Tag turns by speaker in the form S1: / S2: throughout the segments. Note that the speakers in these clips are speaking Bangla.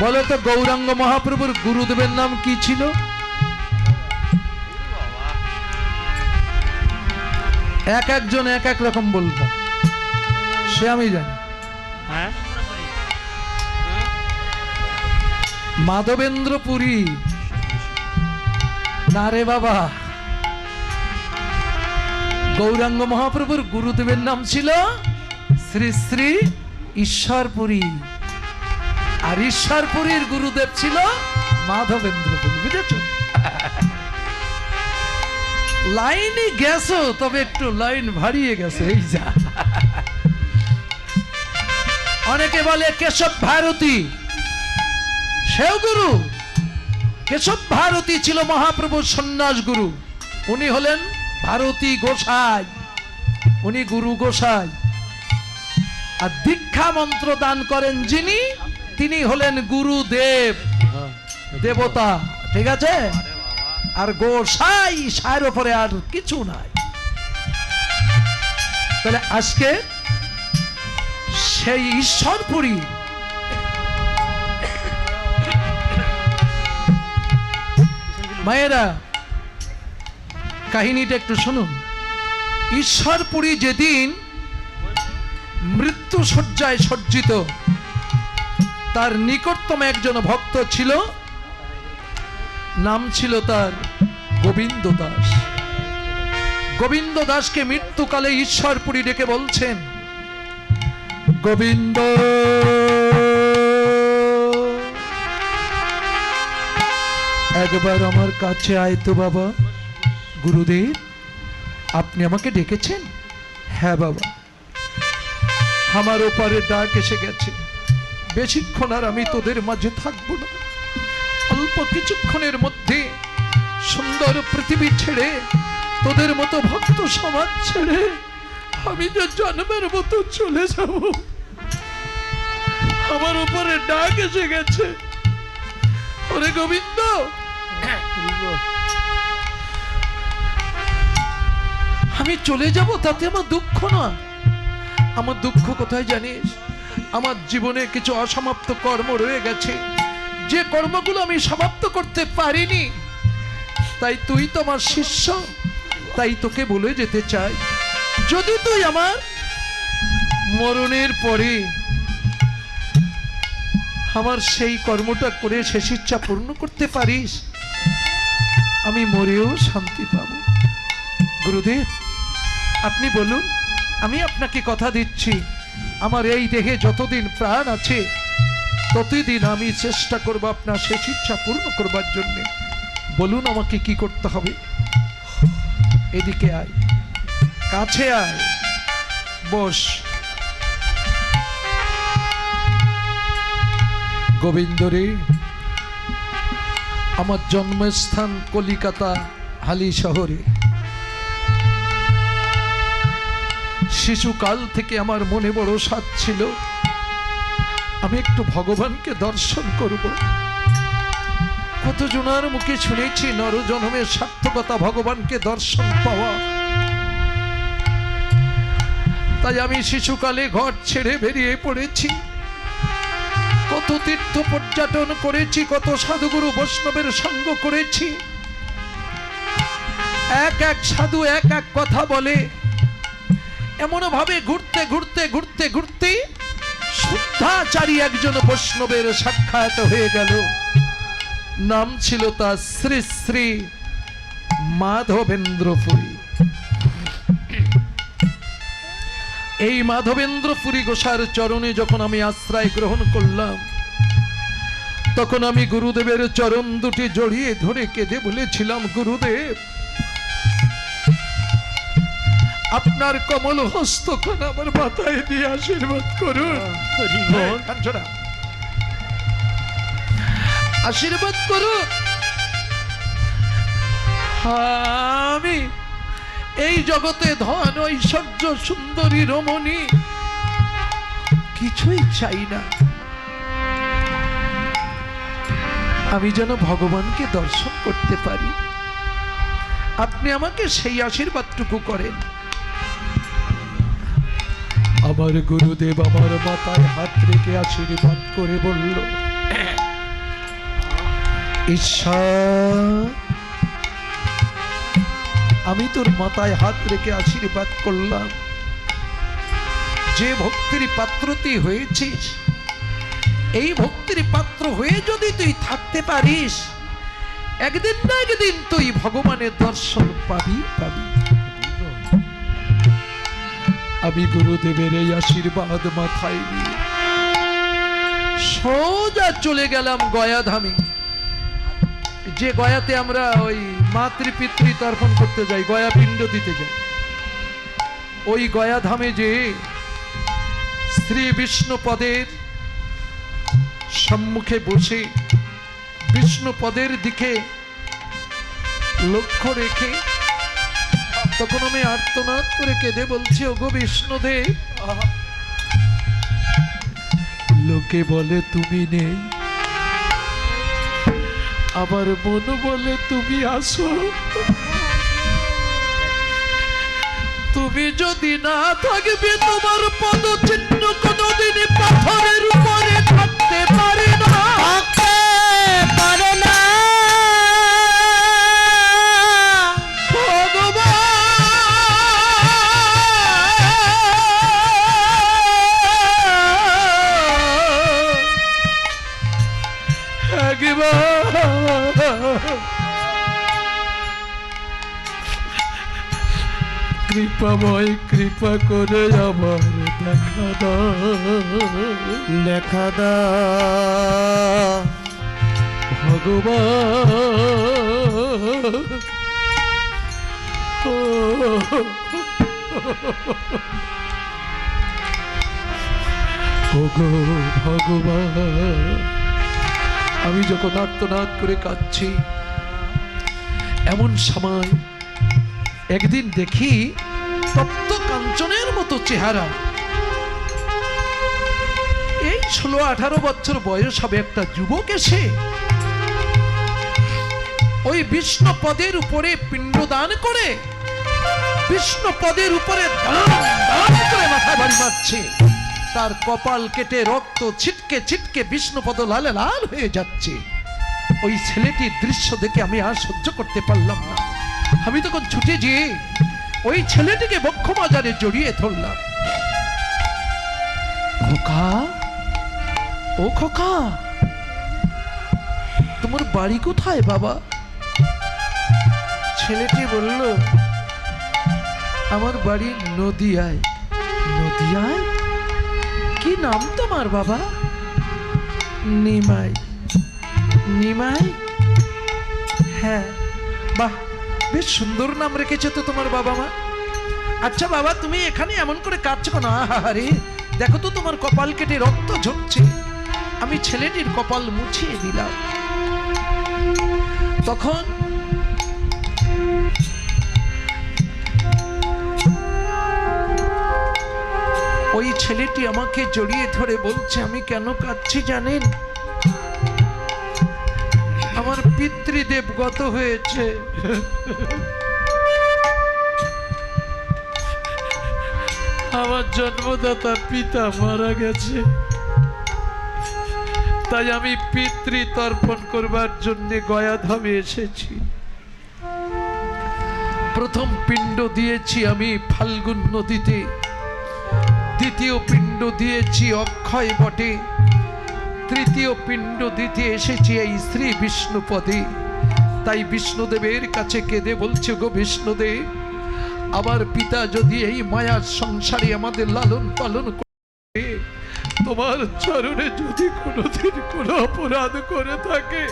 S1: বলো তো গৌরাঙ্গ মহাপ্রভুর গুরুদেবের নাম কি ছিল? এক একজন এক এক রকম বলতো, সে আমি জানি। মাধবেন্দ্র পুরী না রে বাবা, গৌরাঙ্গ মহাপ্রভুর গুরুদেবের নাম ছিল শ্রী শ্রী ঈশ্বরপুরী, আর ঈশ্বরপুরীর গুরুদেব ছিল মাধবেন্দ্র পুরী। বুঝেছ? লাইনই গেছো, তবে একটু লাইন ভারিয়ে গেছে। এই যা, অনেকে বলে কেশব ভারতী, সেও গুরু। কেশব ভারতী ছিল মহাপ্রভুর সন্ন্যাস গুরু। উনি হলেন ভারতী গোসাই, উনি গুরু গোসাই। আর দীক্ষা মন্ত্র দান করেন যিনি, তিনি হলেন গুরুদেব, দেবতা। ঠিক আছে? আর গোসাই, সায়ের উপরে আর কিছু নাই। তাহলে আজকে সেই ঈশ্বরপুরী মায়েরা, কাহিনীটা একটু শুনুন। ঈশ্বরপুরী যেদিন মৃত্যু শয্যায় সজ্জিত, তার নিকটতম একজন ভক্ত ছিল, নাম ছিল তার গোবিন্দ দাস। গোবিন্দ দাসকে মৃত্যুকালে ঈশ্বরপুরী ডেকে বলছেন, গোবিন্দ, একবার আমার কাছে আয় তো বাবা। গুরুদেব, আপনি আমাকে ডেকেছেন? হ্যাঁ বাবা, আমার ওপারে ডাক এসে গেছে। বেশিক্ষণ আর আমি তোদের মাঝে থাকবো না। অল্প কিছুক্ষণের মধ্যে সুন্দর পৃথিবী ছেড়ে, তোদের মতো ভক্ত সমাজ ছেড়ে আমি যে জন্মের মতো চলে যাব। আমার উপরে ডাক এসে গেছে। ওরে গোবিন্দ, আমি চলে যাব, তাতে আমার দুঃখ না। আমার দুঃখ কোথায় জানিস? আমার জীবনে কিছু অসমাপ্ত কর্ম রয়ে গেছে, যে কর্মগুলো আমি সমাপ্ত করতে পারিনি। তাই তুই তো আমার শিষ্য, তাই তোকে বলে যেতে চাই, যদি তুই আমার মরণের পরে আমার সেই কর্মটা করে শেষ ইচ্ছা পূর্ণ করতে পারিস, আমি মরেও শান্তি পাব। গুরুদেব, আপনি বলুন, আমি আপনাকে কথা দিচ্ছি, আমার এই দেহে যতদিন প্রাণ আছে ততদিন আমি চেষ্টা করব আপনার শেষ ইচ্ছা পূর্ণ করবার জন্য। বলুন আমাকে কি করতে হবে? এদিকে আয়, কাছে আয়, বস। গোবিন্দ রে, আমার জন্মস্থান কলিকাতা হালি শহরে। শিশুকাল থেকে আমার মনে বড় সাধ ছিল, আমি একটু ভগবানকে দর্শন করব। কত জনার মুখে শুনেছি নরজন্মের সার্থকতা ভগবানকে দর্শন পাওয়া। তাই আমি শিশুকালে ঘর ছেড়ে বেরিয়ে পড়েছি। কত তীর্থ পর্যটন করেছি, কত সাধুগুরু বৈষ্ণবের সঙ্গ করেছি। এক এক সাধু এক এক কথা বলে। এমন ভাবে ঘুরতে ঘুরতে ঘুরতে ঘুরতে শুদ্ধাচারী একজন বৈষ্ণবের সাক্ষাৎ হয়ে গেল। নাম ছিল তার শ্রী শ্রী মাধবেন্দ্র পুরী। এই মাধবেন্দ্র পুরী গোসার চরণে যখন আমি আশ্রয় গ্রহণ করলাম, তখন আমি গুরুদেবের চরণ দুটি জড়িয়ে ধরে কেঁদে বলেছিলাম, গুরুদেব, আপনার কমল হস্তখান আমার মাথায় দিয়ে আশীর্বাদ করুন। আশীর্বাদ করুন। আমি এই জগতে ধন ঐশ্বর্য সুন্দরী রমণী কিছুই চাই না। আমি যেন ভগবানকে দর্শন করতে পারি। আপনি আমাকে সেই আশীর্বাদটুকু করেন। আমার গুরুদেব আমার মাথায় হাত রেখে আশীর্বাদ করে বলল, ঈশ্বর, আমি তোর মাথায় হাত রেখে আশীর্বাদ করলাম, যে ভক্তির পাত্র তুই হয়েছিস, এই ভক্তির পাত্র হয়ে যদি তুই থাকতে পারিস, একদিন না একদিন তুই ভগবানের দর্শন পাবি পাবি। আমি গুরুদেবের এই আশীর্বাদ মাথায় নিয়ে সোজা চলে গেলাম গয়া ধামে, যে গয়াতে আমরা ওই মাতৃপিতৃ তর্পণ করতে যাই, গয়া পিণ্ড দিতে যাই। ওই গয়া ধামে যে শ্রী বিষ্ণুপদের সম্মুখে বসে বিষ্ণুপদের দিকে লক্ষ্য রেখে তখন আমি আর্তনাদ করে কেঁদে বলছি, ওগো বিষ্ণুদেব, লোকে বলে তুমি নেই, আবার মন বলে তুমি আসো। তুমি যদি না থাকবে, তোমার পদচিহ্ন কোনদিন পাথরের উপরে থাকতে পারে না, থাকতে পারে না। কৃপাময়, কৃপা করে আমার দেখা দেখা দা ভগবান। ওগো ভগবান, আমি যখন আর্তনাদ করে কাঁদছি, এমন সময় একদিন দেখি তপ্ত কাঞ্চনের মতো চেহারা, এই 16-18 বছর বয়স হবে একটা যুবক এসে ওই বিষ্ণুপদের উপরে পিণ্ডদান করে, বিষ্ণুপদের উপরে দান দান করে মাথা বাড়ি মারছে। তার কপাল কেটে রক্ত ছিটকে ছিটকে বিষ্ণুপদ লালে লাল হয়ে যাচ্ছে। ওই ছেলেটির দৃশ্য দেখে আমি আর সহ্য করতে পারলাম না। আমি তখন ছুটে যেয়ে ওই ছেলেটিকে বক্ষমাজারে জড়িয়ে ধরলাম। খোকা, ও খোকা, তোমার বাড়ি কোথায় বাবা? ছেলেটি বলল, আমার বাড়ি নদিয়ায়। নদিয়ায়? কি নাম তোমার বাবা? নিমাই। নিমাই? হ্যাঁ। বাহ, বেশ সুন্দর নাম রেখেছে তো তোমার বাবা মা। আচ্ছা বাবা, তুমি এখানে এমন করে কাঁদছো কেন? আহারে, দেখো তো তোমার কপাল কেটে রক্ত ঝরছে। আমি ছেলেটির কপাল মুছিয়ে দিলাম। তখন ওই ছেলেটি আমাকে জড়িয়ে ধরে বলছে, আমি কেন কাঁদছি জানেন? আমার পিতৃদেব গত হয়েছে। আমার জন্মদাতা পিতা মারা গেছে, তাই আমি পিতৃ তর্পণ করবার জন্য গয়াধামে এসেছি। প্রথম পিণ্ড দিয়েছি আমি ফাল্গুন নদীতে, দ্বিতীয় পিণ্ড দিয়েছি অক্ষয় বটে, তৃতীয় পিণ্ড দিতে এসেছি এই শ্রী বিষ্ণুপদে। তাই বিষ্ণুদেবের কাছে কেঁদে বলছে, গো বিষ্ণুদেব, আমার পিতা যদি এই মায়ার সংসারে আমাদের লালন পালন করে, তোমার চরণে যদি কোনোদিন কোনো অপরাধ করে থাকে,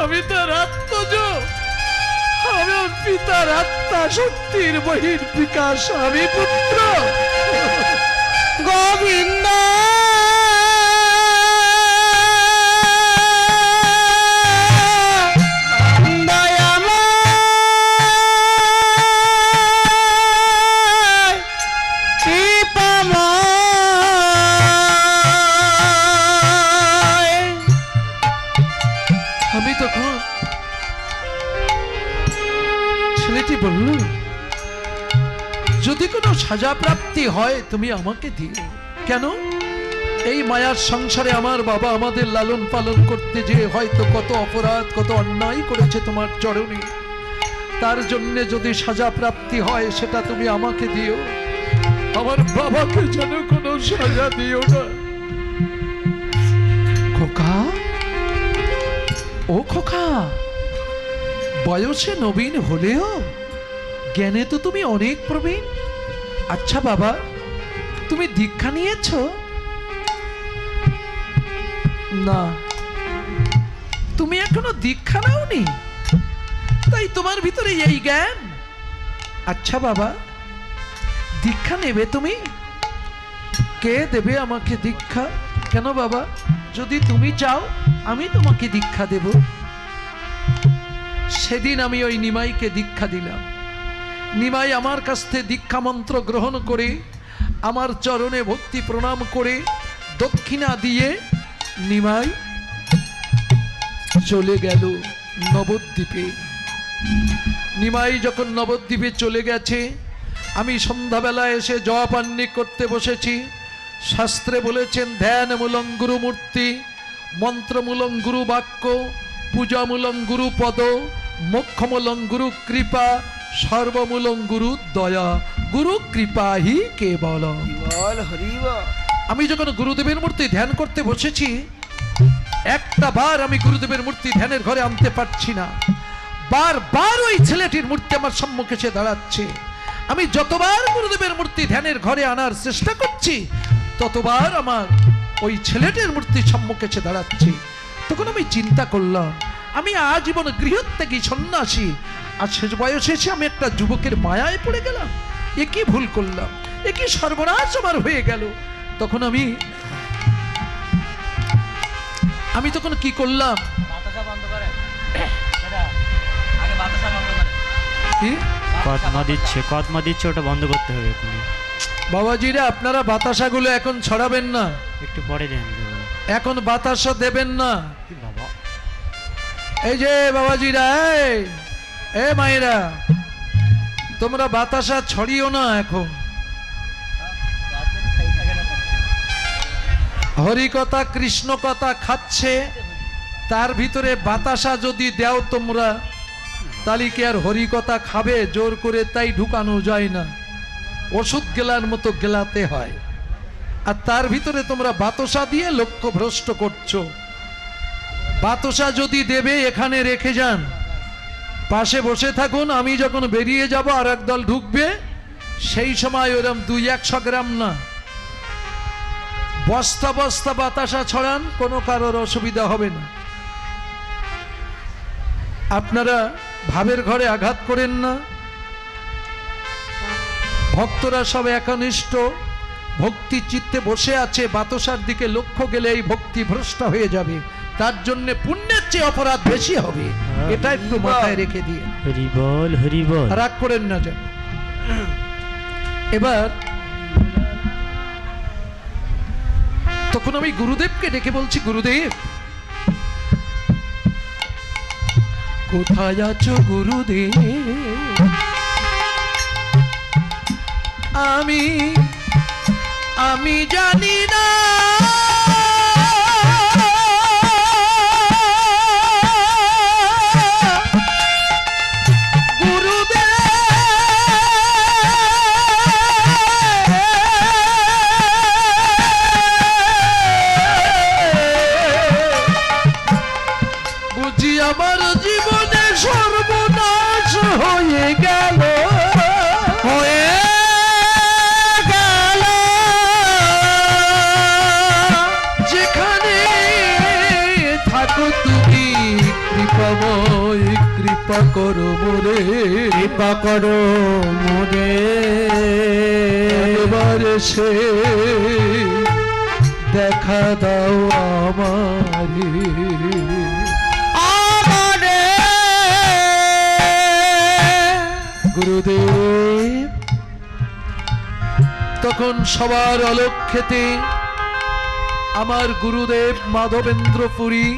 S1: আমি তার আত্মজ, আমার পিতার আত্মা শক্তির বহির বিকাশ, আমি পুত্র গোবিন্দ। আমি তখন ছেলেটি বলল, যদি কোনো সাজা প্রাপ্তি হয় তুমি আমাকে দিও। কেন? এই মায়ার সংসারে আমার বাবা আমাদের লালন পালন করতে যে হয়তো কত অপরাধ কত অন্যায় করেছে তোমার চরণে, তার জন্য যদি সাজা প্রাপ্তি হয় সেটা তুমি আমাকে দিও, আমার বাবাকে যেন কোনো সাজা দিও না। খোকা, ও খোকা, বয়সে নবীন হলেও জ্ঞানে তো তুমি অনেক প্রবীণ। আচ্ছা বাবা, তুমি দীক্ষা নিয়েছ? না, তুমি এখনো দীক্ষা নাওনি, তাই তোমার ভিতরে এই জ্ঞান। আচ্ছা বাবা, দীক্ষা নেবে তুমি? কে দেবে আমাকে দীক্ষা? কেন বাবা, যদি তুমি চাও আমি তোমাকে দীক্ষা দেব। সেদিন আমি ওই নিমাইকে দীক্ষা দিলাম। নিমাই আমার কাছ থেকে দীক্ষা মন্ত্র গ্রহণ করে আমার চরণে ভক্তি প্রণাম করে দক্ষিণা দিয়ে নিমাই চলে গেল নবদ্বীপে। নিমাই যখন নবদ্বীপে চলে গেছে, আমি সন্ধ্যাবেলা এসে জপান্নি করতে বসেছি। শাস্ত্রে বলেছেন ধ্যানমূলং গুরুমূর্তি, মন্ত্রমূলং গুরু বাক্য, পূজামূলং গুরু পদ, মোক্ষমূলং গুরু কৃপা, সর্বমূলং গুরু দয়া, গুরু কৃপা হি কেবল। আমি যখন গুরুদেবের মূর্তি ধ্যান করতে বসেছি, একটা বার আমি গুরুদেবের মূর্তি ধ্যানের ঘরে আনতে পারছি না। বারবার ওই ছেলেটির মূর্তি আমার সম্মুখে এসে দাঁড়াচ্ছে। আমি যতবার গুরুদেবের মূর্তি ধ্যানের ঘরে আনার চেষ্টা করছি, ততবার আমার ওই ছেলেটির মূর্তি সম্মুখে এসে দাঁড়াচ্ছে। তখন আমি চিন্তা করলাম, আমি আজীবন গৃহত্যাগী সন্ন্যাসী, আর শেষ বয়সে এসে আমি একটা যুবকের মায়ায় পড়ে গেলাম। এ কি ভুল করলাম, এ কি সর্বনাশ আমার হয়ে গেল। তখন আমি তখন কি করলাম, কি
S2: কদমা দিচ্ছে ওটা বন্ধ করতে হবে এখনই।
S1: বাবাজিরা, আপনারা বাতাসাগুলো এখন ছড়াবেন না,
S2: একটু পরে দেন।
S1: এখন বাতাসা দেবেন না।
S2: বাবা,
S1: এই যে বাবাজিরা, এ মায়েরা, তোমরা বাতাসা ছড়িও না। এখন হরি কথা কৃষ্ণ কথা খাচ্ছে, তার ভিতরে বাতাসা যদি দেও তোমরা, তাহলে কি আর হরি কথা খাবে? জোর করে তাই ঢুকানো যায় না, ওষুধ গেলার মতো গেলাতে হয়। আর তার ভিতরে তোমরা বাতাসা দিয়ে লক্ষ্য ভ্রষ্ট করছো। বাতাসা যদি দেবে এখানে রেখে যান, পাশে বসে থাকুন। আমি যখন বেরিয়ে যাব আর একদল ঢুকবে, সেই সময় ওরম 200-100 গ্রাম না, বস্তা বস্তা বাতাসা ছড়ান, কোনো কারোর অসুবিধা হবে না। আপনারা ভাবের ঘরে আঘাত করেন না। ভক্তরা সব একনিষ্ঠ ভক্তি চিত্তে বসে আছে, বাতাসার দিকে লক্ষ্য গেলে এই ভক্তি ভ্রষ্ট হয়ে যাবে, তার জন্য পুণ্যের চেয়ে অপরাধ বেশি হবে। এটা একটু মাথায় রেখে দিয়ে
S2: হরি বল, হরি বল,
S1: রাগ করেন না যেন। এবার তখন আমি গুরুদেবকে ডেকে বলছি, গুরুদেব কোথায় আছো গুরুদেব? আমি জানি না, বুঝি আমার জীবনে সর্বনাশ হয়ে গেল, যেখানে থাকো তুমি কৃপাময়, কৃপা করো মোরে, কৃপা করো মোরে, এবার সে দেখা দাও আমারে। গুরুদেব তখন সবার অলক্ষ্যেতে আমার গুরুদেব মাধবেন্দ্র পুরী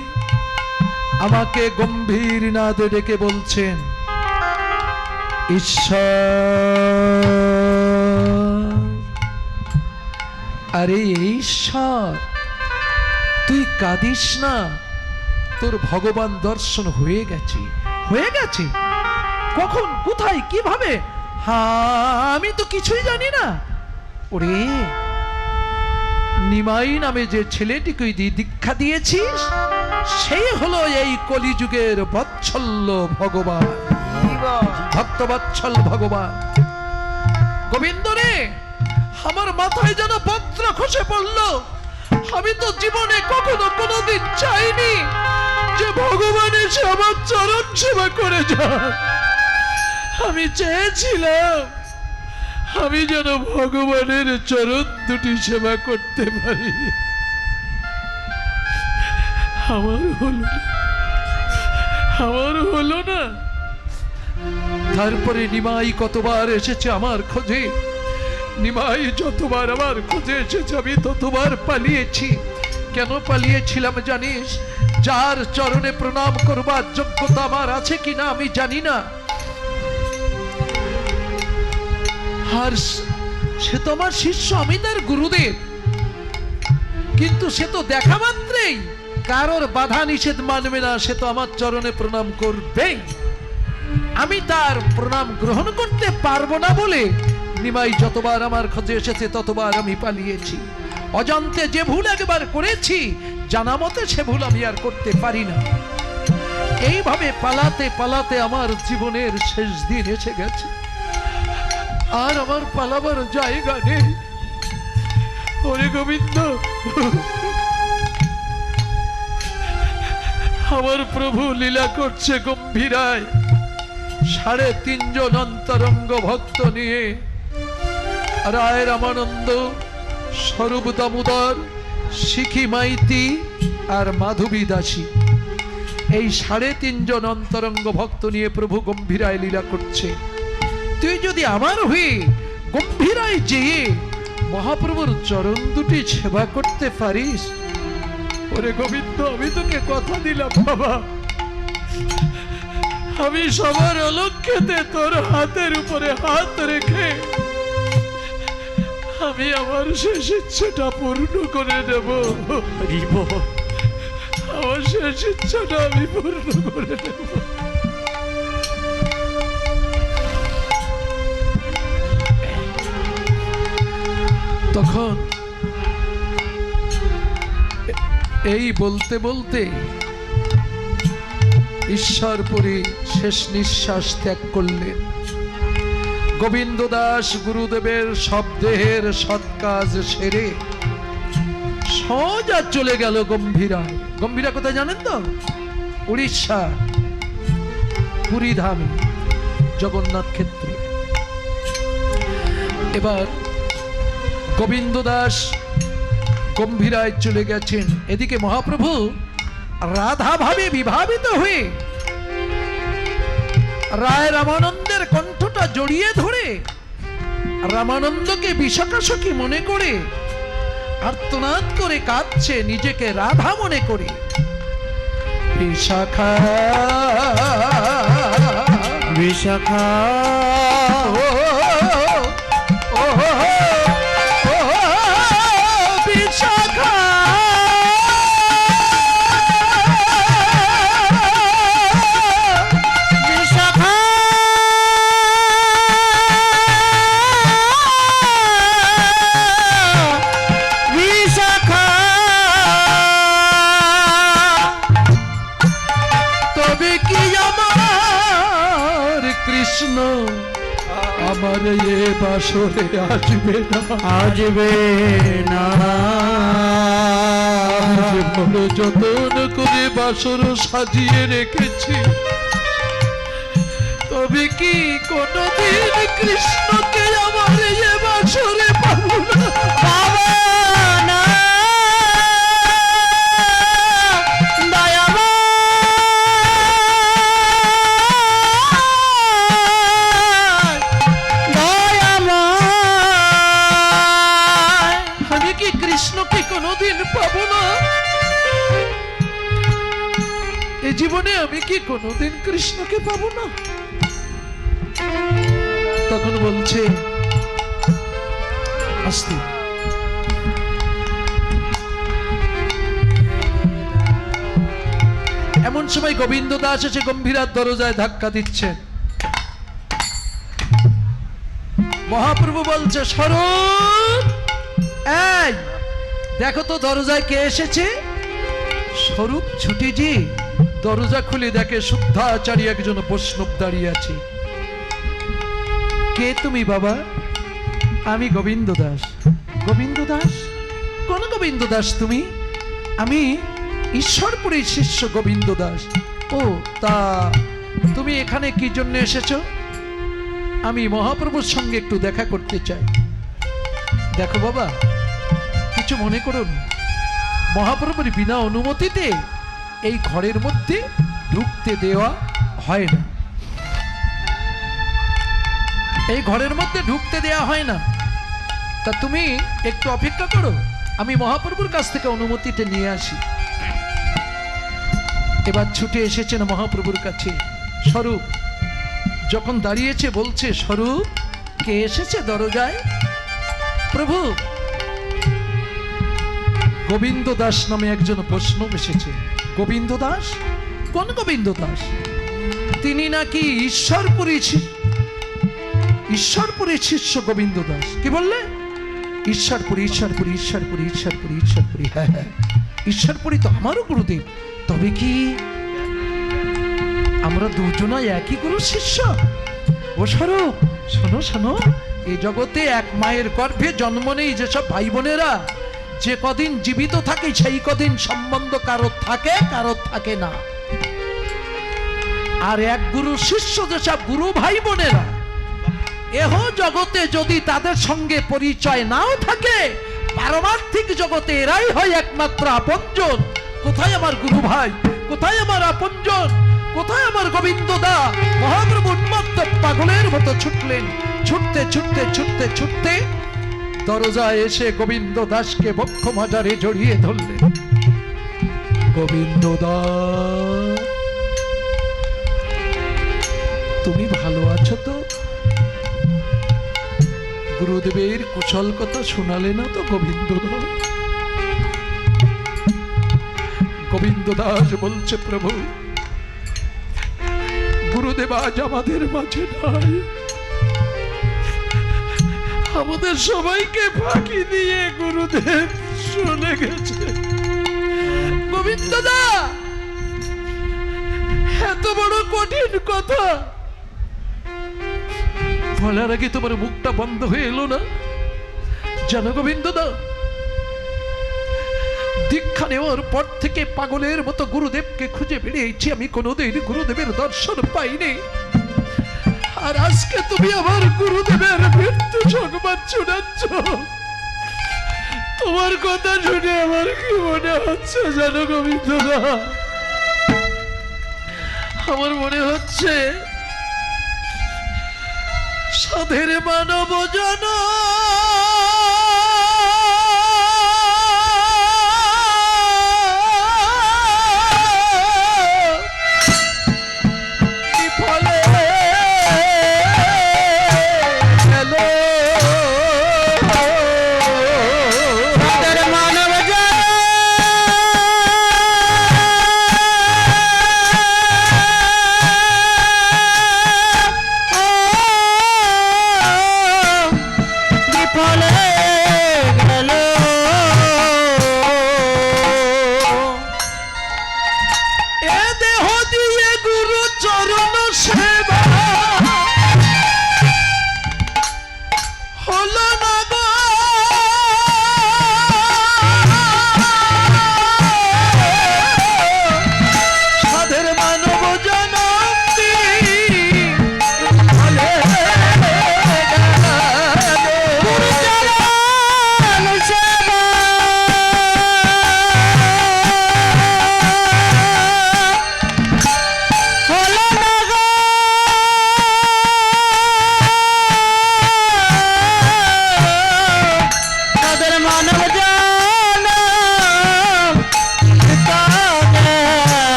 S1: আমাকে গম্ভীর নাদে ডেকে বলছেন, ঈশ্বর। আরে ঈশ্বর, তুই কাঁদিস না, তোর ভগবান দর্শন হয়ে গেছে। হয়ে গেছে? কখন, কোথায়, কিভাবে? আমি তো কিছুই জানি না। ওরে, নিমাই নামে যে ছেলেটিকে দীক্ষা দিয়েছিস, সেই হলো এই কলিযুগের বৎসল্য ভগবান, ভক্তবৎসল ভগবান। গোবিন্দ রে, আমার মাথায় যেন বজ্র খসে পড়ল। আমি তো জীবনে কখনো কোনোদিন চাইনি যে ভগবান এসে আমার চরণ সেবা করে যান। আমি চেয়েছিলাম আমি যেন ভগবানের চরণ দুটি সেবা করতে পারি। আমার হলো না। তারপরে নিমাই কতবার এসেছে আমার খোঁজে, নিমাই যতবার আমার খোঁজে এসেছে আমি ততবার পালিয়েছি। কেন পালিয়েছিলাম জানিস? যার চরণে প্রণাম করবার যোগ্যতা আমার আছে কিনা আমি জানি না, আর সে তো আমার শিষ্য, আমি তার গুরুদেব। কিন্তু সে তো দেখা মাত্রেই কারোর বাধা নিষেধ মানবে না, সে তো আমার চরণে প্রণাম করবেই। আমি তার প্রণাম গ্রহণ করতে পারবো না বলে নিমাই যতবার আমার খোঁজে এসেছে ততবার আমি পালিয়েছি। অজান্তে যে ভুল একবার করেছি, জানা মতে সে ভুল আমি আর করতে পারি না। এইভাবে পালাতে পালাতে আমার জীবনের শেষ দিন এসে গেছে, আর আমার পালাবার জায়গা নেই। ওরে গোবিন্দ, আমার প্রভু লীলা করছে গম্ভীরায় 3.5 জন অন্তরঙ্গ ভক্ত নিয়ে। রায় রামানন্দ, স্বরূপ দামোদর, শিখি মাইতি আর মাধবী দাসী, এই 3.5 জন অন্তরঙ্গ ভক্ত নিয়ে প্রভু গম্ভীরায় লীলা করছে। তুই যদি আমার হয়ে গম্ভীরায় যেয়ে মহাপ্রভুর চরণ দুটি সেবা করতে পারিস, ওরে গোবিন্দ, আমি তোকে কথা দিলাম বাবা, আমি সবার অলক্ষ্যেতে তোর হাতের উপরে হাত রেখে আমি আমার শেষ ইচ্ছেটা পূর্ণ করে দেব। আমার শেষ ইচ্ছাটা আমি পূর্ণ করে দেব। তখন এই বলতে বলতে ঈশ্বরপুরী শেষ নিঃশ্বাস ত্যাগ করলেন। গোবিন্দ দাস গুরুদেবের শব্দের সৎকাজ সেরে সোজা চলে গেল গম্ভীরায়। গম্ভীরা কোথায় জানেন তো? উড়িষ্যা, পুরী ধামে, জগন্নাথ ক্ষেত্রে। এবার গোবিন্দ দাস গম্ভীরায় চলে গেছেন। এদিকে মহাপ্রভু রাধা ভাবে বিভাবিত হয়ে রায় রামানন্দের কণ্ঠটা জড়িয়ে ধরে রামানন্দকে বিশাখাসখী মনে করে আর্তনাদ করে কাঁদছে, নিজেকে রাধা মনে করে। বিশাখা
S2: বিশাখা
S1: কৃষ্ণ আমার এ বাসরে আসবে না,
S2: আসবে না।
S1: বড় যতন করে বাসর সাজিয়ে রেখেছি, তবে কি কোনদিন কৃষ্ণকে আমার এ বাসরে পাবো না? জীবনে আমি কি কোনোদিন কৃষ্ণকে পাবো না? তখন বলছে আস্তে, সময় গোবিন্দ দাস এসে গম্ভীরার দরজায় ধাক্কা দিচ্ছেন। মহাপ্রভু বলছে, স্বরূপ, এই দেখো তো দরজায় কে এসেছে। স্বরূপ ছুটে যে দরজা খুলে দেখে শুদ্ধাচারী একজন বৈষ্ণব দাঁড়িয়ে আছে। কে তুমি বাবা? আমি গোবিন্দ দাস। গোবিন্দ দাস? কোন গোবিন্দ দাস তুমি? আমি ঈশ্বরপুরীর শিষ্য গোবিন্দ দাস। ও, তা তুমি এখানে কি জন্য এসেছো? আমি মহাপ্রভুর সঙ্গে একটু দেখা করতে চাই। দেখো বাবা, কিছু মনে করুন, মহাপ্রভুর বিনা অনুমতিতে এই ঘরের মধ্যে ঢুকতে দেওয়া হয় না। এই ঘরের মধ্যে ঢুকতে দেওয়া হয় না। তা তুমি একটু অপেক্ষা করো, আমি মহাপ্রভুর কাছ থেকে অনুমতিটা নিয়ে আসি। এবার ছুটে এসেছেন মহাপ্রভুর কাছে। স্বরূপ যখন দাঁড়িয়েছে বলছে, স্বরূপ, কে এসেছে দরজায়? প্রভু, গোবিন্দ দাস নামে একজন বৈষ্ণব এসেছে। গোবিন্দ দাস? কোন গোবিন্দ দাস? তিনি নাকি ঈশ্বরপুরীর শিষ্য গোবিন্দ দাস। কি বললে? ঈশ্বরপুরী, ঈশ্বরপুরী, ঈশ্বরপুরী, ঈশ্বরপুরী, ঈশ্বরপুরী। হ্যাঁ হ্যাঁ, ঈশ্বরপুরী তো আমারও গুরুদেব। তবে কি আমরা দুজনাই একই গুরু শিষ্য? ও স্বরূপ, শোনো শোনো, এই জগতে এক মায়ের গর্ভে জন্ম নেই যেসব ভাই বোনেরা, যে কদিন জীবিত থাকে সেই কদিন সম্বন্ধ কারো থাকে, কারো থাকে না। আর এক গুরু শিষ্য যেসব গুরু ভাই বোনেরা, এহ জগতে যদি তাদের সঙ্গে পরিচয় নাও থাকে, পারমার্থিক জগতে এরাই হয় একমাত্র আপনজন। কোথায় আমার গুরু ভাই? কোথায় আমার আপনজন? কোথায় আমার গোবিন্দ দা? মহাপ্রভু উন্মত্ত পাগলের মতো ছুটলেন। ছুটতে ছুটতে ছুটতে ছুটতে দরজায় এসে গোবিন্দ দাসকে বক্ষ মাজারে জড়িয়ে ধরলেন। গোবিন্দ দা, তুমি ভালো আছো তো? গুরুদেবের কুশল কথা শোনালে না তো গোবিন্দ দাস? গোবিন্দ দাস বলছে, প্রভু, গুরুদেব আজ আমাদের মাঝে নাই। আমাদের সবাইকে ফাঁকি দিয়ে গুরুদেব চলে গেছে। গোবিন্দ দা, এত বড় কঠিন কথা বলার আগে তোমার মুখটা বন্ধ হয়ে এলো না? জানো গোবিন্দ দা, দীক্ষা নেওয়ার পর থেকে পাগলের মতো গুরুদেবকে খুঁজে বেরিয়েছি, আমি কোনোদিন গুরুদেবের দর্শন পাইনি। আর আজকে তুমি আমার গুরুদেবের মৃত্যু সংবাদ শোনাচ্ছ। তোমার কথা শুনে আমার কি মনে হচ্ছে জানো গোবিন্দ দা? আমার মনে হচ্ছে সাধের মানব জন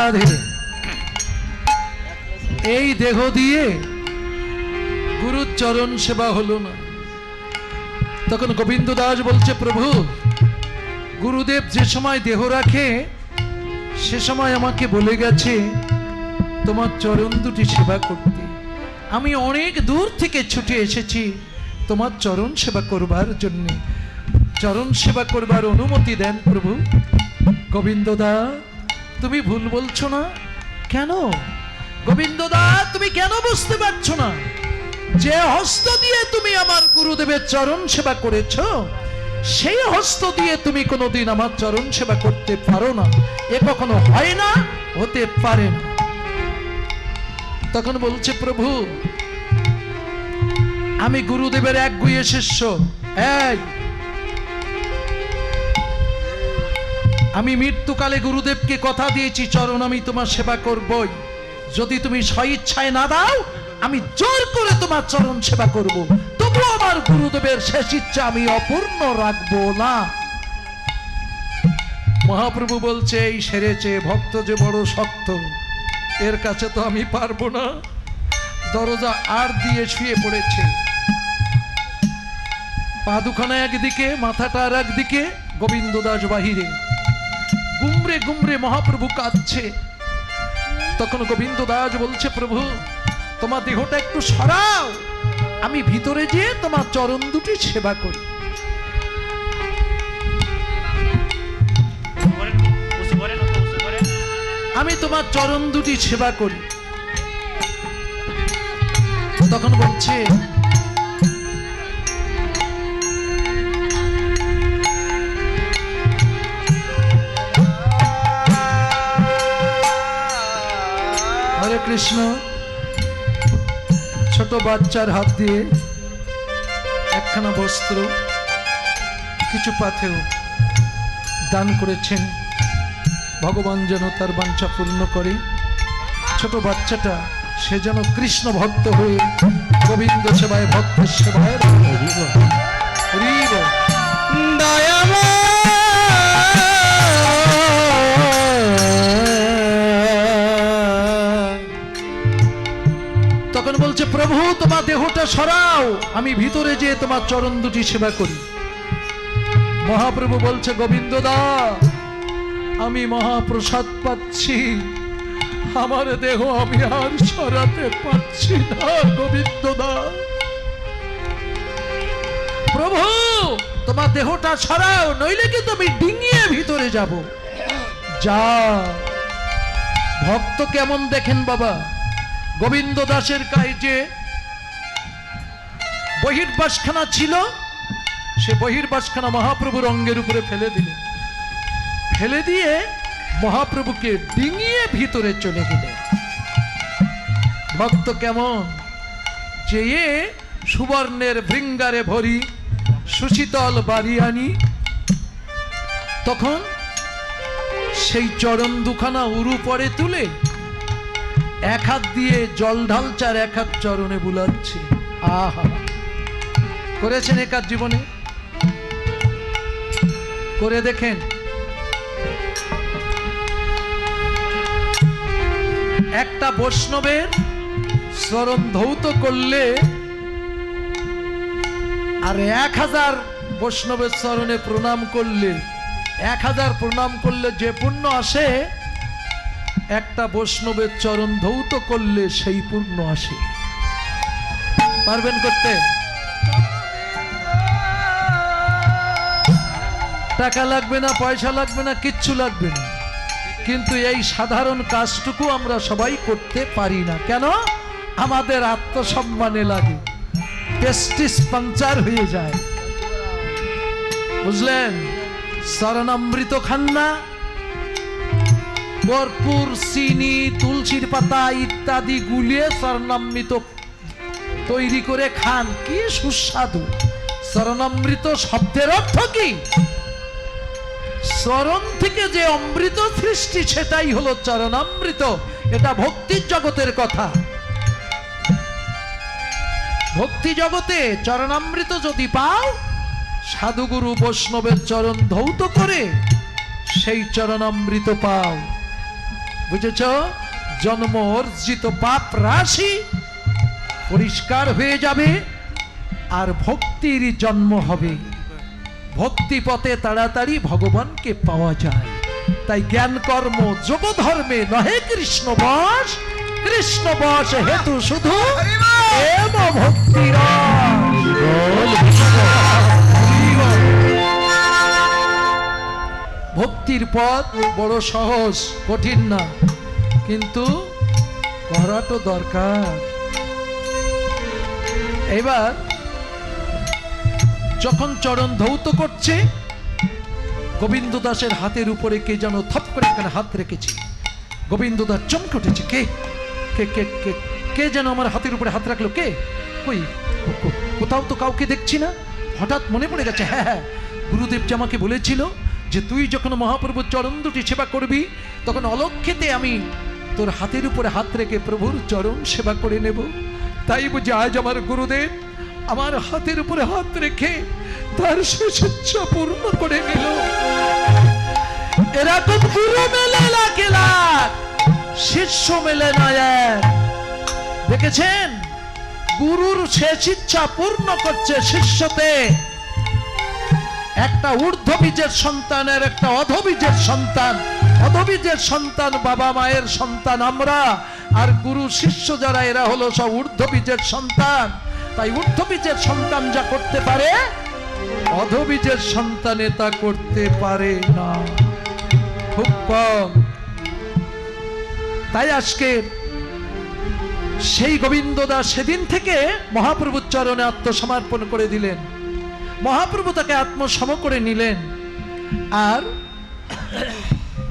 S1: রাধে। এই দেহ দিয়ে গুরুর চরণ সেবা হলো না। তখন গোবিন্দ দাস বলছে, প্রভু গুরুদেব যে সময় দেহ রাখে সে সময় আমাকে বলে গেছে তোমার চরণ দুটি সেবা করতে। আমি অনেক দূর থেকে ছুটে এসেছি তোমার চরণ সেবা করবার জন্য। চরণ সেবা করবার অনুমতি দেন প্রভু। গোবিন্দ দা তুমি ভুল বলছো না? কেন গোবিন্দ দা তুমি কেন বুঝতে পারছো না? যে হস্ত দিয়ে তুমি আমার গুরুদেবের চরণ সেবা করেছো সেই হস্ত দিয়ে তুমি কোনোদিন আমার চরণ সেবা করতে পারো না। এ কখনো হয় না, হতে পারে না। তখন বলছে, প্রভু আমি গুরুদেবের একগুঁয়ে শিষ্য। আমি মৃত্যুকালে গুরুদেবকে কথা দিয়েছি চরণ আমি তোমার সেবা করবই। যদি তুমি স্বইচ্ছায় না দাও আমি জোর করে তোমার চরণ সেবা করব। তবু আমার গুরুদেবের শেষ ইচ্ছা আমি অপূর্ণ রাখবো না। মহাপ্রভু বলছে, এই সেরেছে ভক্ত যে বড় শক্ত, এর কাছে তো আমি পারবো না। দরজা আর দিয়ে শুয়ে পড়েছে, পা দুখানা একদিকে, মাথাটা আর একদিকে, গোবিন্দ দাস বাহিরে। গুমরে গুমরে মহাপ্রভু কাঁদছে। তখন গোবিন্দ দাস বলছে, প্রভু তোমার দেহটা একটু সরাও, আমি ভিতরে যেয়ে তোমার চরণ দুটি সেবা করি। আমি তোমার চরণ দুটি সেবা করি। তখন বলছে, হরে কৃষ্ণ। ছোট বাচ্চার হাত দিয়ে একখানা বস্ত্র, কিছু পাথেও দান করেছেন। ভগবান যেন তার বাঞ্ছা পূর্ণ করে। ছোট বাচ্চাটা সে যেন কৃষ্ণ ভক্ত হয়ে গোবিন্দ সেবায়, ভক্তের সেবায়। তখন বলছে, প্রভু তোমার দেহটা সরাও, আমি ভিতরে যেয়ে তোমার চরণ দুটি সেবা করি। মহাপ্রভু বলছে, গোবিন্দ দা আমি মহাপ্রসাদ পাচ্ছি, আমার দেহ আমি আর সরাতে পারছি না। গোবিন্দ দা প্রভু তোমার দেহটা সরাও, নইলে কিন্তু আমি ডিঙিয়ে ভিতরে যাব। যা ভক্ত কেমন দেখেন বাবা। গোবিন্দ দাসের গায়ে যে বহির্বাসখানা ছিল সে বহির্বাসখানা মহাপ্রভুর অঙ্গের উপরে ফেলে দিলেন। ফেলে দিয়ে মহাপ্রভুকে ডিঙিয়ে ভিতরে চলে গেলেন। ভক্ত কেমন, যে সুবর্ণের ভৃঙ্গারে ভরি সুশীতল বাড়ি আনি। তখন সেই চরণ দুখানা উরু পরে তুলে এক হাত দিয়ে জল ঢালচার, এক হাত চরণে বুলাচ্ছে। আহা, করেছেন একার জীবনে? করে দেখেন। একটা বৈষ্ণবের চরণ ধৌত করলে আর 1000 বৈষ্ণবের চরণে প্রণাম করলে, 1000 প্রণাম করলে যে পুণ্য আসে, একটা বৈষ্ণবের চরণ ধৌত করলে সেই পুণ্য আসে। পারবেন করতে? টাকা লাগবে না, পয়সা লাগবে না, কিচ্ছু লাগবে না। কিন্তু এই সাধারণ কাজটুকু আমরা সবাই করতে পারি না। কেন? আমাদের আত্মসম্মানে লাগে, প্রেস্টিজ পাংচার হয়ে যায়। বুঝলেন? চরণামৃত খান না, কর্পূর, চিনি, তুলসীর পাতা ইত্যাদি গুলিয়ে চরণামৃত তৈরি করে খান, কি সুস্বাদু। চরণামৃত শব্দের অর্থ কি? চরণ থেকে যে অমৃত সৃষ্টি সেটাই হলো চরণামৃত। এটা ভক্তির জগতের কথা। ভক্তি জগতে চরণামৃত যদি পাও, সাধুগুরু বৈষ্ণবের চরণ ধৌত করে সেই চরণামৃত পাও। বুঝেছ? জন্ম অর্জিত পাপ রাশি পরিষ্কার হয়ে যাবে, আর ভক্তির জন্ম হবে। ভক্তি পথে তাড়াতাড়ি ভগবানকে পাওয়া যায়। তাই জ্ঞান কর্ম যোগ ধর্মে নহে কৃষ্ণ বশ, কৃষ্ণ বশ হেতু শুধু এব ভক্তি ভক্তির পথ বড় সহজ, কঠিন না, কিন্তু করা তো দরকার। এবার যখন চরণ ধৌত করছে, গোবিন্দ দাসের হাতের উপরে কে যেন থপ করে এখানে হাত রেখেছে। গোবিন্দ দাস চমকে উঠেছে, কে কে কে কে কে যেন আমার হাতের উপরে হাত রাখলো, কে? কই, কোথাও তো কাউকে দেখছি না। হঠাৎ মনে পড়ে গেছে, হ্যাঁ হ্যাঁ, গুরুদেব যে আমাকে বলেছিল যে তুই যখন মহাপ্রভুর চরণ দুটি সেবা করবি, তখন অলক্ষেতে আমি তোর হাতের উপরে হাত রেখে প্রভুর চরণ সেবা করে নেব। তাই বুঝি আজ আমার গুরুদেব আমার হাতের উপরে হাত রেখে তার শেষ ইচ্ছা পূর্ণ করে নিল। এরকম গুরু মেলে লাখ লাখ, শিষ্য মেলে না এক। দেখেছেন, গুরুর শেষ ইচ্ছা পূর্ণ করছে শিষ্যতে। একটা ঊর্ধ্ব বীজের সন্তানের একটা অধবীজের সন্তান, অধবীজের সন্তান বাবা মায়ের সন্তান আমরা, আর গুরু শিষ্য যারা এরা হলো সব ঊর্ধ্ব বীজের সন্তান। তাই ঊর্ধ্ব বীজের সন্তান যা করতে পারে, অধবীজের সন্তানে তা করতে পারে না, খুব কম। তাই আজকে সেই গোবিন্দ দাস সেদিন থেকে মহাপ্রভুর চরণে আত্মসমর্পণ করে দিলেন। মহাপ্রভু তাকে আত্মসম করে নিলেন, আর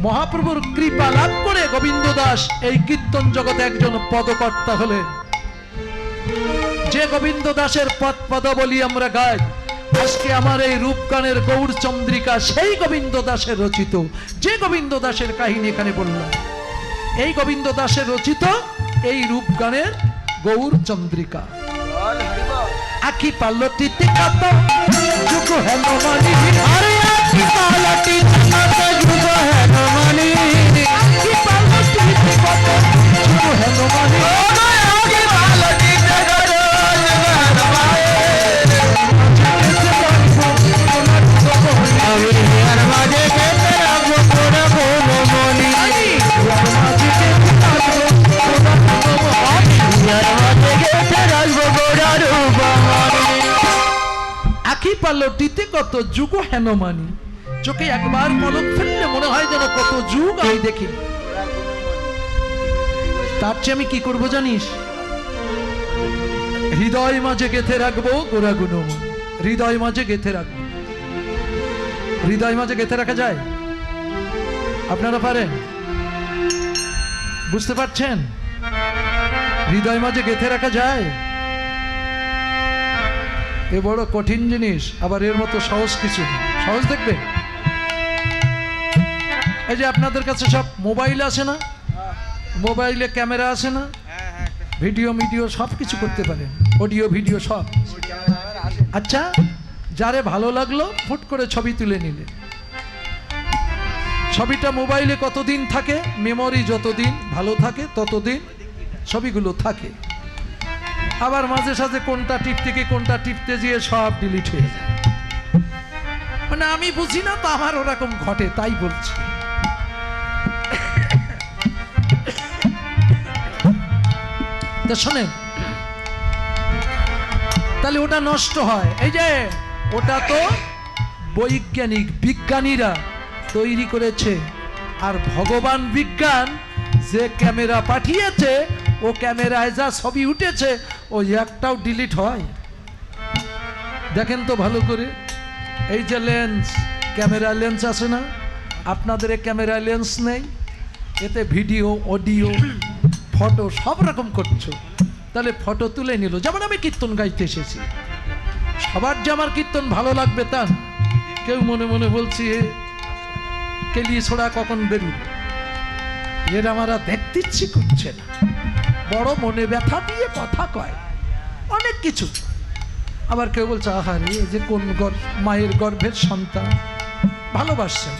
S1: মহাপ্রভুর কৃপা লাভ করে গোবিন্দ দাস এই কীর্তন জগতে একজন পদকর্তা হলেন। যে গোবিন্দ দাসের পদ পদাবলী আমরা গাই, আজকে আমার এই রূপগানের গৌর চন্দ্রিকা সেই গোবিন্দ দাসের রচিত। যে গোবিন্দ দাসের কাহিনী এখানে বললাম, এই গোবিন্দ দাসের রচিত এই রূপগানের গৌর চন্দ্রিকা। আখি পালটিতে কত যুগ হেন মানি, আরে আখি পালটিতে কত যুগ হেন মানি, আখি পালটিতে কত যুগ হেন মানি, আখি পালটিতে কত যুগ হেন মানি, আমি আর মাঝে কেটে রাখবো তোরা বলো মনি, আমি আর মাঝে কেটে রাখবো তোরা বলো মনি, আর মাঝে কেটে রাখবো গোরা রূপা। আখি পালটিতে কত যুগ হেন মানি, চোখে একবার পলক ফেললে মনে হয় যেন কত যুগ আমি দেখি। তার চেয়ে আমি কি করবো জানিস? হৃদয় মাঝে গেঁথে রাখবো গোরা গুণমনি, হৃদয় মাঝে গেঁথে রাখবো। হৃদয় মাঝে গেঁথে রাখা যায়? আপনারা পারেন? বুঝতে পারছেন? হৃদয় মাঝে গেঁথে রাখা যায়? এ বড় কঠিন জিনিস, আবার এর মতো সহজ কিছু নেই। সহজ দেখবে, এই যে আপনাদের কাছে সব মোবাইল আছে না, মোবাইলে ক্যামেরা আছে না, ভিডিও মিডিও সব কিছু করতে পারেন, অডিও ভিডিও সব। আচ্ছা, যারে ভালো লাগলো ফুট করে ছবি তুলে নিলে, ছবিটা মোবাইলে কতদিন থাকে? মেমোরি যতদিন ভালো থাকে ততদিন ছবিগুলো থাকে। আবার মাঝে সাঝে কোনটা টিপতে গিয়ে কোনটা টিপতে গিয়ে সব ডিলিট হয়ে যায়। মানে আমি বুঝি না, তো আমার ওরকম ঘটে, তাই বলছি। তো শোনেন, তাহলে ওটা নষ্ট হয়। এই যে ওটা তো বৈজ্ঞানিক বিজ্ঞানীরা তৈরি করেছে, আর ভগবান বিজ্ঞান যে ক্যামেরা পাঠিয়েছে, ও ক্যামেরায় যা ছবি উঠেছে ওই একটাও ডিলিট হয়? দেখেন তো ভালো করে। এই যে লেন্স, ক্যামেরা লেন্স আছে না, আপনাদের ক্যামেরা লেন্স নেই, এতে ভিডিও অডিও ফটো সব রকম করছো, তাহলে ফটো তুলে নিল। যেমন আমি কীর্তন গাইতে এসেছি, সবার যে আমার কীর্তন ভালো লাগবে তা না। কেউ মনে মনে বলছি কেলিয়ে ছোড়া কখন বেরুবে, এর আমারা দেখতে ইচ্ছে করছে না, বড় মনে ব্যথা দিয়ে কথা কয় অনেক কিছু। আবার কেউ বলছে আহারে যে কোন মায়ের গর্ভের সন্তান, ভালোবাসছে।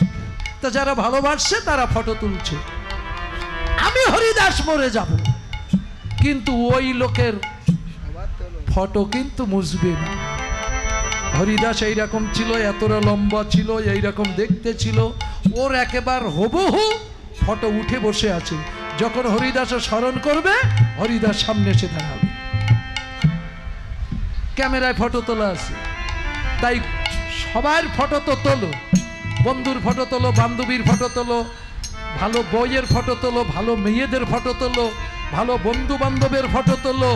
S1: তা যারা ভালোবাসছে তারা ফটো তুলছে, আমি হরিদাস মরে যাব, কিন্তু ওই লোকের ফটো কিন্তু মুছবে না। হরিদাস এইরকম ছিল, এতটা লম্বা ছিল, এইরকম দেখতে ছিল, ওর একেবারে হুবহু ফটো উঠে বসে আছে। যখন হরিদাসও স্মরণ করবে, হরিদাস সামনে এসে দাঁড়াবে। ক্যামেরায় ফটো তোলা আছে, তাই সবার ফটো তো তোলো, বন্ধুর ফটো তোলো, বান্ধবীর ফটো তোলো, ভালো বইয়ের ফটো তোলো, ভালো মেয়েদের ফটো তোলো, ভালো বন্ধু বান্ধবের ফটো তোলো।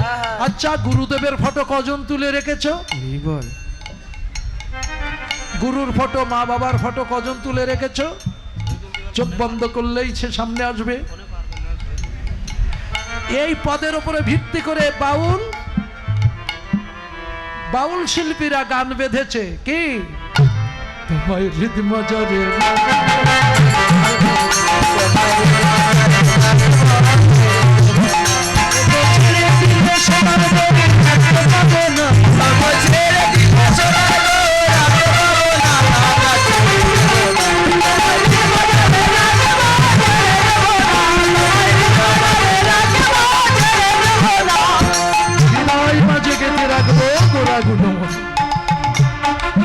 S1: আচ্ছা, গুরুদেবের ফটো কজন তুলে রেখেছো?
S2: বল।
S1: গুরুর ফটো, মা বাবার ফটো কজন তুলে রেখেছো? চোখ বন্ধ করলেই সে সামনে আসবে। এই পদের উপরে ভিত্তি করে বাউল শিল্পীরা গান বেঁধেছে কি, তোমায় হৃদয় মজরে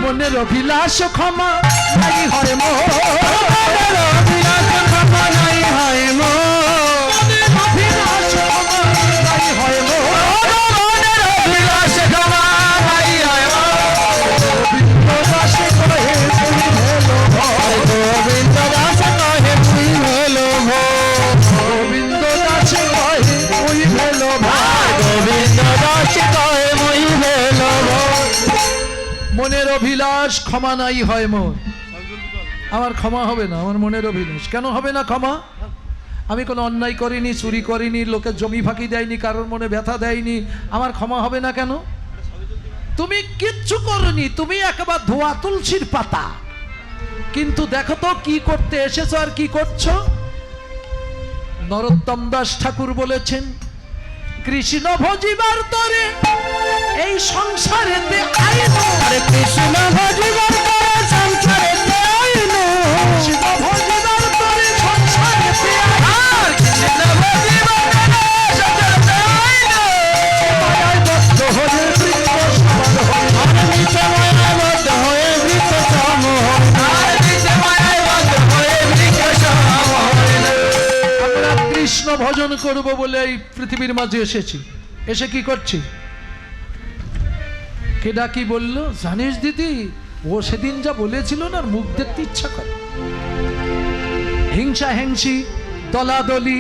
S1: মনের অভিলাষ ক্ষমা নাই হয় মনের অভিলাষ ক্ষমা নাই হয় মনের অভিলাষ ক্ষমা নাই হয় মনের অভিলাষ ক্ষমা নাই হয় গোবিন্দ দাস কহে তুই ভেলো গোবিন্দ দাস কহে তুই ভেলো গোবিন্দ দাস কহে তুই ভেলো গোবিন্দ দাস কহে তুই ভেলো মনের অভিলাষ ক্ষমা নাই হয় মোর। আমার ক্ষমা হবে না, আমার মনের অভিলাষ কেন হবে না ক্ষমা? আমি কোনো অন্যায় করিনি, চুরি করিনি, লোকের জমি ফাঁকি দেয়নি, কারোর মনে ব্যথা দেয়নি, আমার ক্ষমা হবে না কেন? তুমি কিচ্ছু করনি, তুমি একেবারে ধোয়া তুলসীর পাতা। কিন্তু দেখো তো কি করতে এসেছো আর কি করছো। নরোত্তম দাস ঠাকুর বলেছেন, কৃষ্ণ ভজিবার তরে এই সংসারেতে আইনো, আরে কৃষ্ণ ভজিবার তরে সংসারেতে আইনো, কৃষ্ণ ভজিবার তরে সংসারেতে আইনো, কৃষ্ণ ভজিবার তরে সংসারেতে আইনো, মায়ায় বদ্ধ হয়ে বৃত্ত সমান হই, আর নিচে মায়ায় বদ্ধ হয়ে বৃত্ত সম হই, আর নিচে মায়ায় বদ্ধ হয়ে বৃত্ত সম হই। আমরা কৃষ্ণ ভজন করব বলে এই পৃথিবীর মাঝে এসেছি। এসে কি করছি? কেডা কি বললো জানিস দিদি, ও সেদিন যা বলেছিল না, মুখ দেখতে ইচ্ছা করে। হিংসা হিংসি, দলাদলি,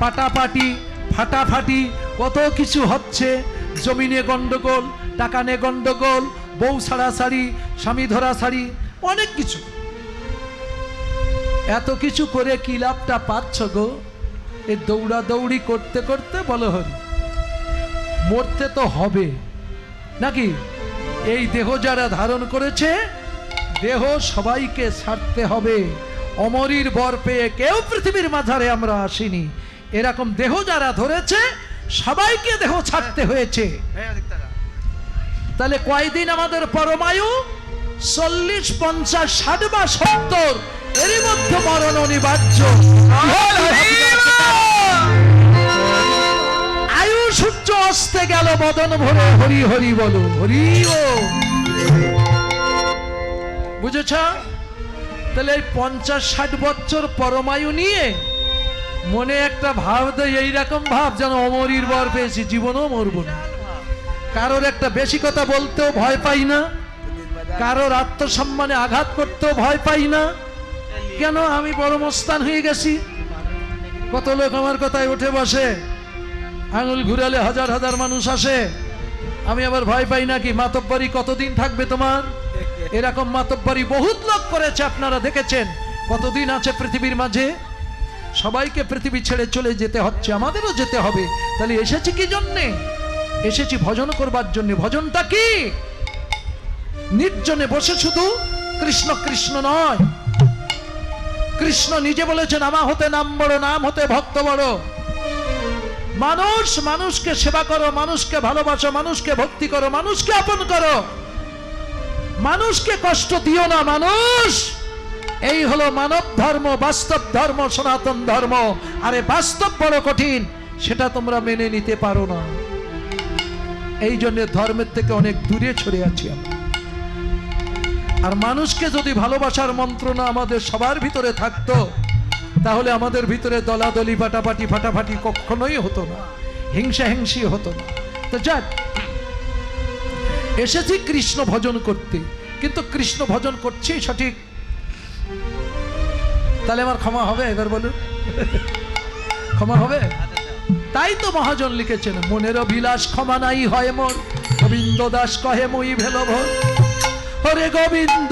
S1: পাটাপাটি, ফাটাফাটি, কত কিছু হচ্ছে। জমিনে গন্ডগোল, টাকা নিয়ে গন্ডগোল, বউ ছাড়াছাড়ি, স্বামী ধরাছাড়ি, অনেক কিছু। এত কিছু করে কি লাভটা পাচ্ছ গো? এই দৌড়াদৌড়ি করতে করতে বলো হরি, মরতে তো হবে নাকি? এই দেহ যারা ধারণ করেছে, দেহ সবাইকে ছাড়তে হবে। অমরীর বর পেয়ে কেউ পৃথিবীর মাঝারে আমরা আসিনি। এরকম দেহ যারা ধরেছে, সবাইকে দেহ ছাড়তে হয়েছে। তাহলে কয়দিন আমাদের পরমায়ু? 40, 50, 60 বা 70, এরই মধ্যে মরণ অনিবার্য। আয়ু সূর্য অস্তে গেল, বদন ভরে হরি হরি বলো, হরি ও। বুঝেছ? তাহলে এই 50-60 বছর পরমায়ু নিয়ে মনে একটা ভাব দেয়, এইরকম ভাব যেন অমরীর বর পেয়েছি, জীবনও মরব না। কারোর একটা বেশি কথা বলতেও ভয় পাই না, কারোর আত্মসম্মানে আঘাত করতেও ভয় পাই না। কেন? আমি বড় মস্তান হয়ে গেছি। কত লোক আমার কথায় উঠে বসে, আঙুল ঘুরালে হাজার হাজার মানুষ আসে, আমি আবার ভয় পাই নাকি? মাতব্বরি কতদিন থাকবে তোমার? এরকম মাতব্বরি বহুত লোক করেছে, আপনারা দেখেছেন। কতদিন আছে পৃথিবীর মাঝে? সবাইকে পৃথিবী ছেড়ে চলে যেতে হচ্ছে, আমাদেরও যেতে হবে। তাহলে এসেছি কি জন্যে? এসেছি ভজন করবার জন্য। ভজনটা কি? নির্জনে বসে শুধু কৃষ্ণ কৃষ্ণ নয়। কৃষ্ণ নিজে বলেছেন, আমা হতে নাম বড়, নাম হতে ভক্ত বড়। মানুষ, মানুষকে সেবা করো, মানুষকে ভালোবাসো, মানুষকে ভক্তি করো, মানুষকে আপন করো, মানুষকে কষ্ট দিও না। মানুষ এই হলো মানব ধর্ম, বাস্তব ধর্ম, সনাতন ধর্ম। আরে বাস্তব বড় কঠিন, সেটা তোমরা মেনে নিতে পারো না। এই জন্য ধর্মের থেকে অনেক দূরে সরে আছি আমরা। আর মানুষকে যদি ভালোবাসার মন্ত্রণা আমাদের সবার ভিতরে থাকতো, তাহলে আমাদের ভিতরে দলাদলি, পাটাপাটি, ফাটাফাটি কখনোই হতো না, হিংসা হিংসি হতো না। তো যাক, এসেছি কৃষ্ণ ভজন করতে, কিন্তু কৃষ্ণ ভজন করছি সঠিক, তাহলে আমার ক্ষমা হবে? এবার বলুন, ক্ষমা হবে? তাই তো মহাজন লিখেছেন, মনের অভিলাষ ক্ষমা নাই হয় মোর, গোবিন্দ দাস কহে মই ভেলো ভোর। হরে গোবিন্দ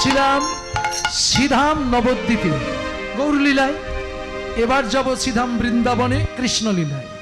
S1: ছিলাম শ্রীধাম নবদ্বীপে গৌরলীলায়, এবার যাব শ্রীধাম বৃন্দাবনে কৃষ্ণলীলায়।